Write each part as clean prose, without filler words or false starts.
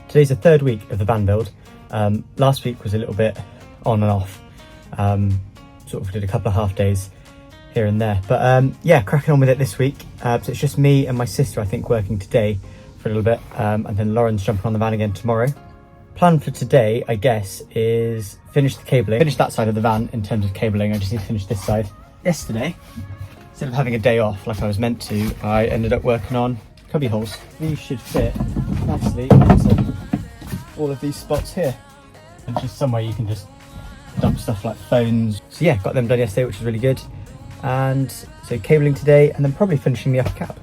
Today's the third week of the van build. Last week was a little bit on and off. Sort of did a couple of half days here and there. But yeah, cracking on with it this week. So it's just me and my sister, I think, working today for a little bit. And then Lauren's jumping on the van again tomorrow. Plan for today, I guess, is finish the cabling. Finish that side of the van in terms of cabling. I just need to finish this side. Yesterday, instead of having a day off like I was meant to, I ended up working on cubby holes. These should fit nicely into all of these spots here. And just somewhere you can just dump stuff like phones. So yeah, got them done yesterday, which is really good. And so cabling today, and then probably finishing the upper cab.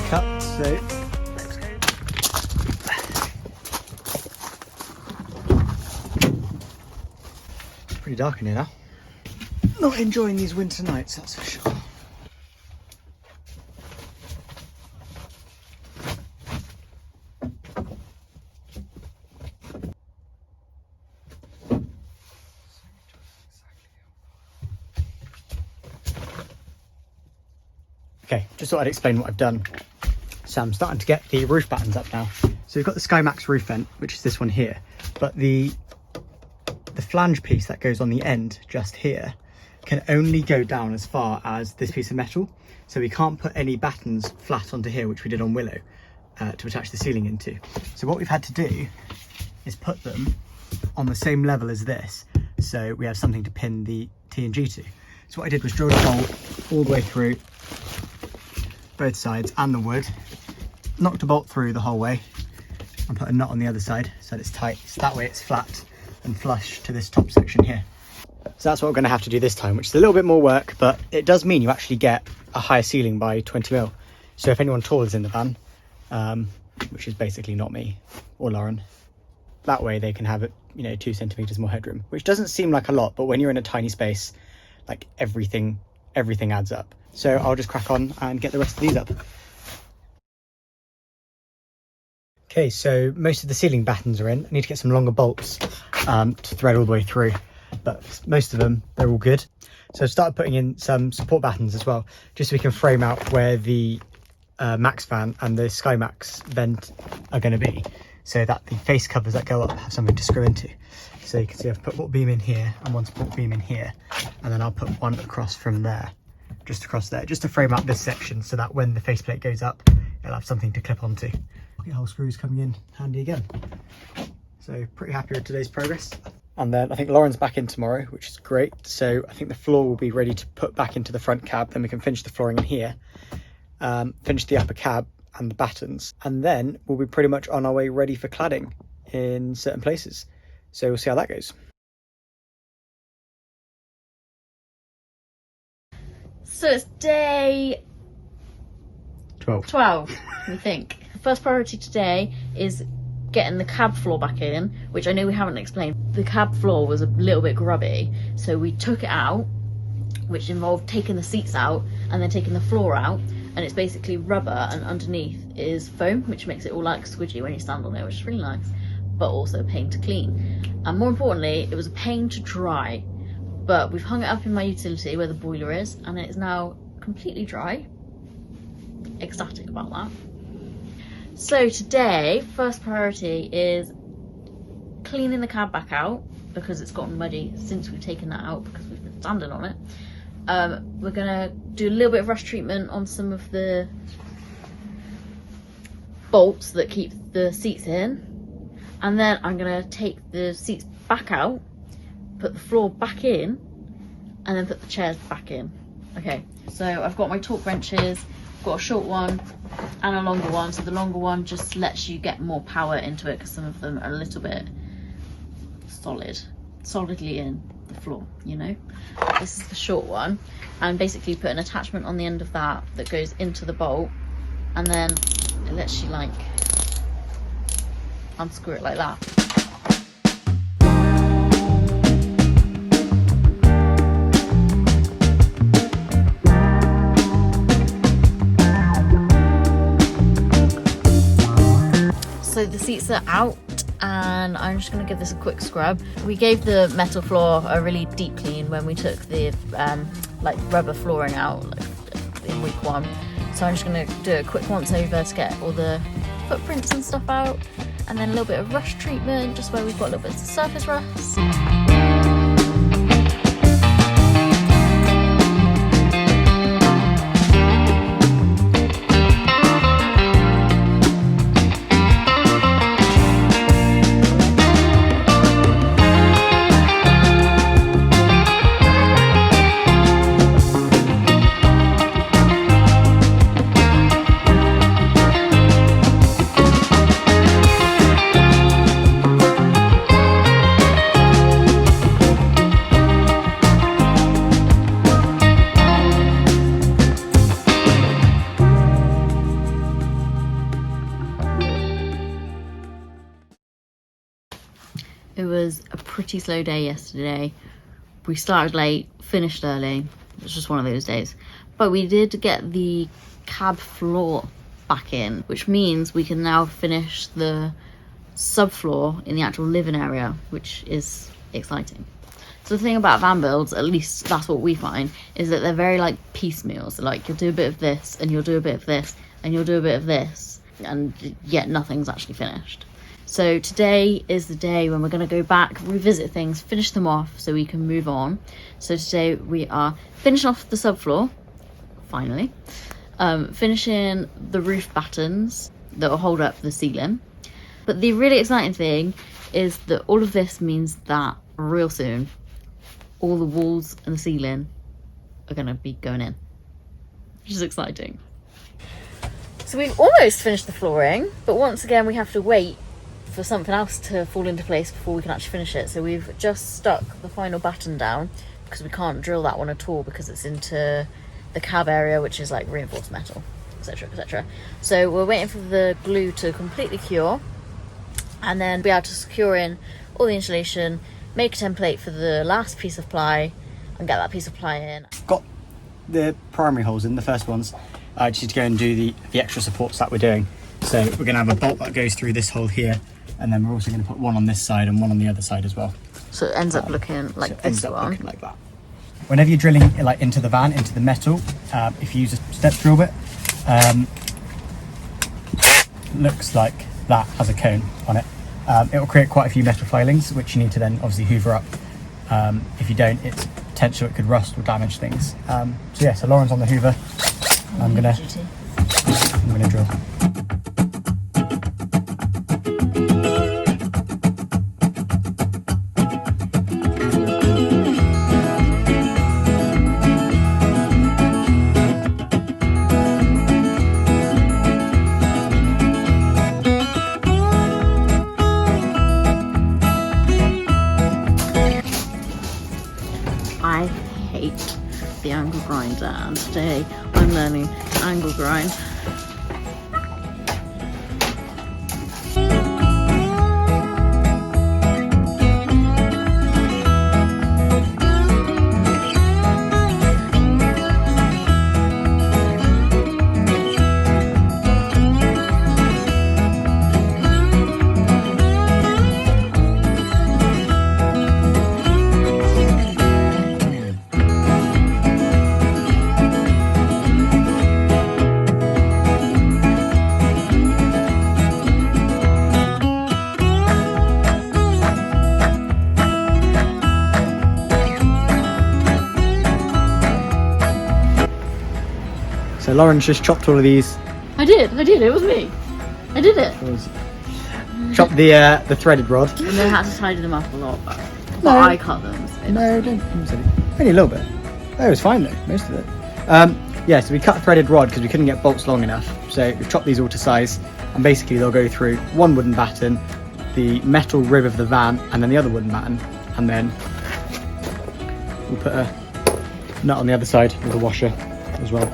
Cut, so let's go. It's pretty dark in here now. Not enjoying these winter nights, that's for sure. Okay, just thought I'd explain what I've done. So I'm starting to get the roof battens up now. So we've got the SkyMax roof vent, which is this one here, but the flange piece that goes on the end just here can only go down as far as this piece of metal. So we can't put any battens flat onto here, which we did on Willow, to attach the ceiling into. So what we've had to do is put them on the same level as this, so we have something to pin the T&G to. So what I did was drill a hole all the way through both sides and the wood, knocked a bolt through the whole way, and put a nut on the other side so that it's tight. So that way it's flat and flush to this top section here. So that's what we're going to have to do this time, which is a little bit more work, but it does mean you actually get a higher ceiling by 20 mil. So if anyone tall is in the van, which is basically not me or Lauren, that way they can have it, 2 centimeters more headroom, which doesn't seem like a lot, but when you're in a tiny space, like everything adds up. So I'll just crack on and get the rest of these up. Okay, so most of the ceiling battens are in. I need to get some longer bolts to thread all the way through, but most of them, they're all good. So I started putting in some support battens as well, just so we can frame out where the Max fan and the SkyMax vent are going to be, so that the face covers that go up have something to screw into. So you can see I've put one beam in here and one support beam in here, and then I'll put one across from there, just across there, just to frame out this section so that when the faceplate goes up, it'll have something to clip onto. Pocket hole screws coming in handy again. So pretty happy with today's progress. And then I think Lauren's back in tomorrow, which is great. So I think the floor will be ready to put back into the front cab. Then we can finish the flooring in here, finish the upper cab and the battens. And then we'll be pretty much on our way ready for cladding in certain places. So we'll see how that goes. So it's day 12, we think. The first priority today is getting the cab floor back in, which I know we haven't explained. The cab floor was a little bit grubby, so we took it out, which involved taking the seats out and then taking the floor out, and it's basically rubber, and underneath is foam, which makes it all like squidgy when you stand on it, which is really nice, but also a pain to clean. And more importantly, it was a pain to dry. But we've hung it up in my utility where the boiler is, and it's now completely dry. Ecstatic about that. So today, first priority is cleaning the cab back out, because it's gotten muddy since we've taken that out because we've been standing on it. We're gonna do a little bit of rust treatment on some of the bolts that keep the seats in, and then I'm gonna take the seats back out, put the floor back in, and then put the chairs back in. Okay, so I've got my torque wrenches, got a short one and a longer one. So the longer one just lets you get more power into it because some of them are a little bit solidly in. the floor, you know. This is the short one, and basically put an attachment on the end of that goes into the bolt, and then it lets you like unscrew it like that. So the seats are out, and I'm just going to give this a quick scrub. We gave the metal floor a really deep clean when we took the like rubber flooring out in week 1. So I'm just going to do a quick once over to get all the footprints and stuff out, and then a little bit of rust treatment just where we've got a little bit of surface rust. It was a pretty slow day yesterday. We started late, finished early. It was just one of those days. But we did get the cab floor back in, which means we can now finish the subfloor in the actual living area, which is exciting. So the thing about van builds, at least that's what we find, is that they're very like piecemeal. So like you'll do a bit of this, and you'll do a bit of this, and you'll do a bit of this, and yet nothing's actually finished. So today is the day when we're going to go back, revisit things, finish them off so we can move on. So today we are finishing off the subfloor, finally, finishing the roof battens that will hold up the ceiling. But the really exciting thing is that all of this means that real soon, all the walls and the ceiling are going to be going in, which is exciting. So we've almost finished the flooring, but once again we have to wait for something else to fall into place before we can actually finish it. So we've just stuck the final batten down because we can't drill that one at all because it's into the cab area, which is like reinforced metal, etc, etc. So we're waiting for the glue to completely cure and then be able to secure in all the insulation, make a template for the last piece of ply and get that piece of ply in. Got the primary holes in, the first ones. I just need to go and do the extra supports that we're doing. So we're going to have a bolt that goes through this hole here, and then we're also going to put one on this side and one on the other side as well. So it ends up looking like so it this ends up one. looking like that. Whenever you're drilling like into the van, into the metal, if you use a step drill bit, looks like that has a cone on it. It will create quite a few metal filings, which you need to then obviously hoover up. If you don't, it's potential it could rust or damage things. So yeah, so Lauren's on the hoover. I'm gonna drill. I hate the angle grinder, and today I'm learning to angle grind. So Lauren's just chopped all of these. I did, it was me. I did it. Chopped the threaded rod. And then had to tidy them up a lot, but No. I cut them. So No, don't. Only a little bit. Oh, it was fine though, most of it. Yeah, so we cut a threaded rod because we couldn't get bolts long enough. So we've chopped these all to size, and basically they'll go through one wooden batten, the metal rib of the van, and then the other wooden batten, and then we'll put a nut on the other side with a washer as well.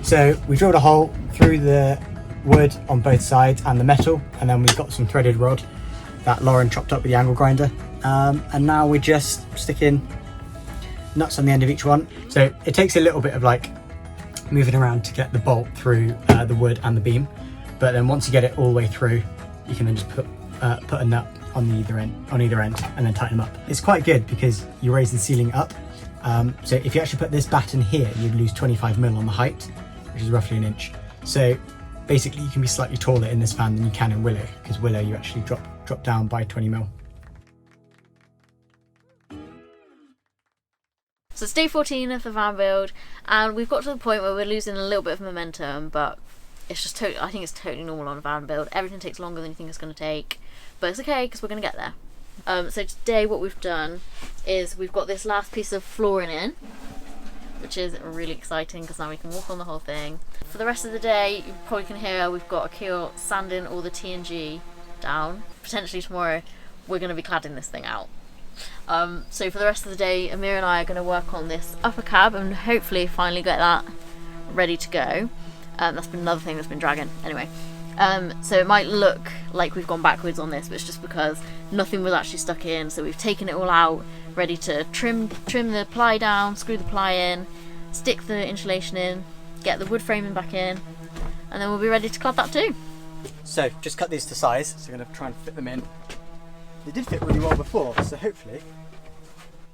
So we drilled a hole through the wood on both sides and the metal, and then we've got some threaded rod that Lauren chopped up with the angle grinder. And now we're just sticking nuts on the end of each one. So it takes a little bit of like moving around to get the bolt through the wood and the beam, but then once you get it all the way through, you can then just put a nut on either end and then tighten them up. It's quite good because you raise the ceiling up. So if you actually put this batten here, you'd lose 25mm on the height, which is roughly an inch. So basically you can be slightly taller in this fan than you can in Willow, because Willow you actually drop down by 20mm. So it's day 14 of the van build, and we've got to the point where we're losing a little bit of momentum, but it's just I think it's totally normal on a van build. Everything takes longer than you think it's going to take, but it's okay because we're going to get there. So today what we've done is we've got this last piece of flooring in, which is really exciting because now we can walk on the whole thing. For the rest of the day, you probably can hear we've got Aqil sanding all the TNG down. Potentially tomorrow we're going to be cladding this thing out. So for the rest of the day, Amir and I are going to work on this upper cab and hopefully finally get that ready to go. That's been another thing that's been dragging. Anyway, so it might look like we've gone backwards on this, but it's just because nothing was actually stuck in. So we've taken it all out, ready to trim the ply down, screw the ply in, stick the insulation in, get the wood framing back in, and then we'll be ready to clad that too. So just cut these to size, so we're going to try and fit them in. They did fit really well before, so hopefully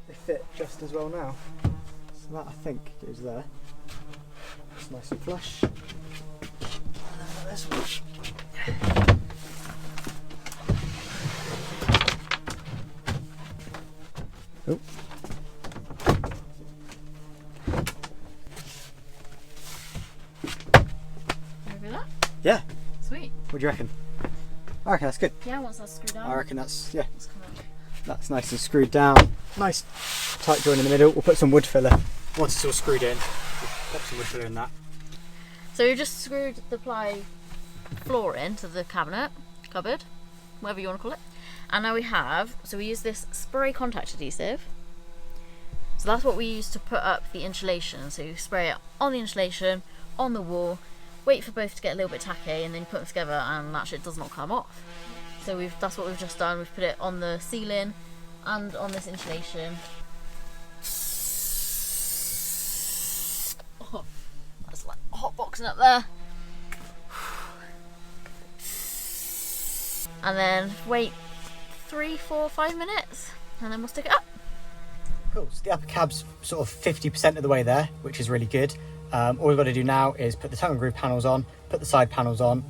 they fit just as well now. So that I think goes there. It's nice and flush. This one. Oh. Over that? Yeah. Sweet. What do you reckon? I reckon that's good. Yeah, once that's screwed down. I reckon that's, yeah. It's coming. That's nice and screwed down. Nice tight joint in the middle. We'll put some wood filler. Once it's all screwed in, we'll put some wood filler in that. So we've just screwed the ply floor into the cupboard, whatever you want to call it. And now we use this spray contact adhesive. So that's what we use to put up the insulation. So you spray it on the insulation, on the wall, wait for both to get a little bit tacky, and then you put them together and that shit does not come off. So that's what we've just done. We've put it on the ceiling and on this insulation. Oh, that's like hot boxing up there. And then wait 3, 4, 5 minutes and then we'll stick it up. Cool, so the upper cab's sort of 50% of the way there, which is really good. All we've got to do now is put the tongue and groove panels on, put the side panels on,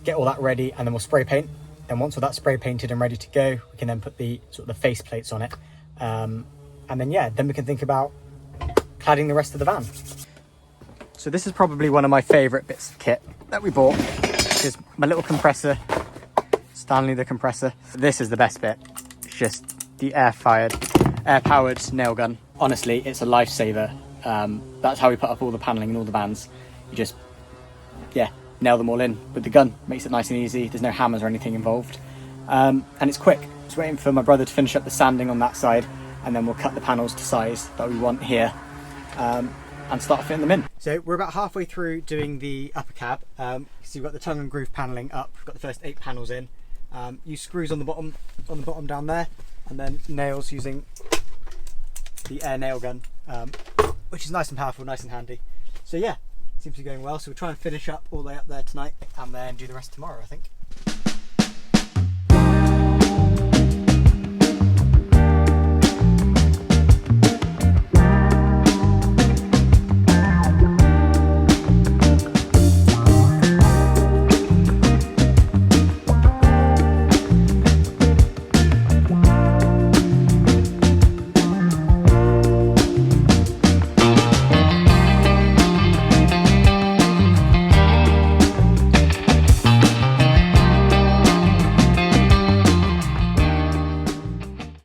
get all that ready, and then we'll spray paint. And once all that's spray painted and ready to go, we can then put the sort of the face plates on it. And then yeah, then we can think about cladding the rest of the van. So this is probably one of my favourite bits of kit that we bought, which is my little compressor, Stanley the compressor. This is the best bit. It's just the air-powered nail gun. Honestly, it's a lifesaver. That's how we put up all the panelling in all the vans. You just, yeah, nail them all in with the gun. Makes it nice and easy. There's no hammers or anything involved. And it's quick. Just waiting for my brother to finish up the sanding on that side, and then we'll cut the panels to size that we want here, and start fitting them in. So we're about halfway through doing the upper cab. So you've got the tongue and groove panelling up. We've got the first 8 panels in. Use screws on the bottom down there, and then nails using the air nail gun, which is nice and powerful, nice and handy. So yeah, seems to be going well. So we'll try and finish up all the way up there tonight and then do the rest tomorrow, I think.